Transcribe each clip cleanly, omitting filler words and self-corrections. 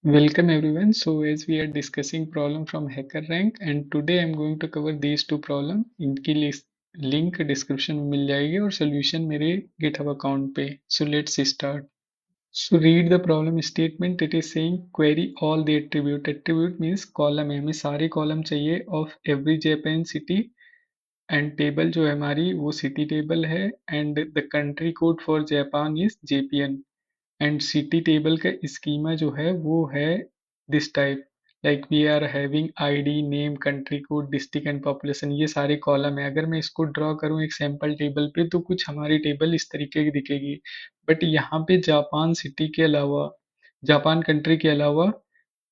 Welcome everyone. So as we are discussing problem from HackerRank and today I'm going to cover these two problem. इनकी link description में मिल जाएगी और solution मेरे GitHub account पे. So let's start. So read the problem statement. It is saying query all the attribute. Attribute means column है. हमें सारे column चाहिए of every Japan city and table जो है हमारी वो city table है and the country code for Japan is JPN. And city table का स्कीमा जो है वो है this type like we are having ID name country code district and population ये सारे कॉलम है अगर मैं इसको ड्रॉ करूं एक सैंपल टेबल पे तो कुछ हमारी टेबल इस तरीके की दिखेगी बट यहाँ पे जापान सिटी के अलावा जापान कंट्री के अलावा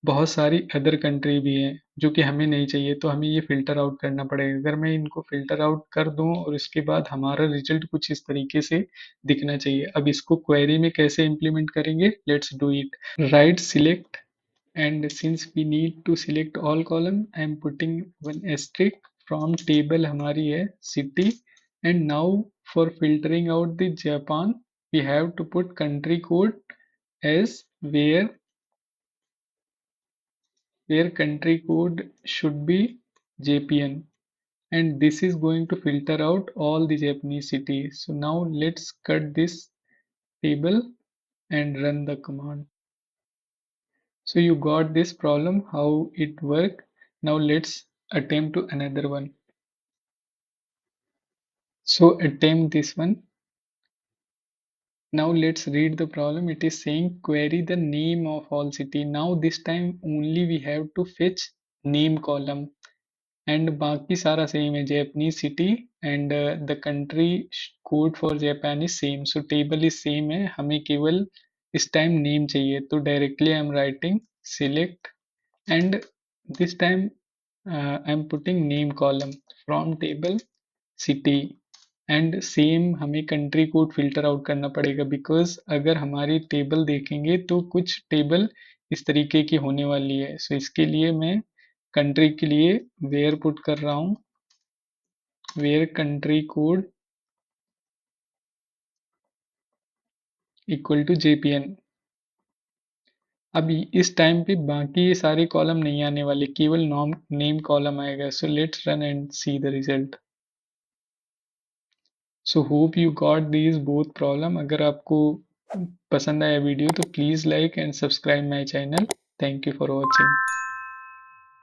बहुत सारी अदर कंट्री भी हैं जो कि हमें नहीं चाहिए तो हमें ये फिल्टर आउट करना पड़ेगा अगर मैं इनको फिल्टर आउट कर दूं और इसके बाद हमारा रिजल्ट कुछ इस तरीके से दिखना चाहिए अब इसको क्वेरी में कैसे इम्प्लीमेंट करेंगे let's do it right select and since we need to select all column I am putting one asterisk from table हमारी है city and now for filtering out the Japan we have to put country code as where country code should be JPN and this is going to filter out all the Japanese cities. So now let's cut this table and run the command. So you got this problem how it worked. Now let's attempt to another one. So attempt this one. Now let's read the problem. It is saying query the name of all city. Now this time only we have to fetch name column. And बाकी सारा same है Japanese city and the country code for Japan is same so table is same है हमें केवल इस time name चाहिए तो directly I am writing select and this time I am putting name column from table city and same हमें country code filter out करना पड़ेगा because अगर हमारी टेबल देखेंगे तो कुछ टेबल इस तरीके की होने वाली है सो इसके लिए मैं कंट्री के लिए वेयर पुट कर रहा हूँ where country code equal to JPN अब इस टाइम पे बाकी ये सारे कॉलम नहीं आने वाले केवल नॉम नेम कॉलम आएगा so let's run and see the result so hope you got these both problem अगर आपको पसंद आया वीडियो तो please like and subscribe my channel thank you for watching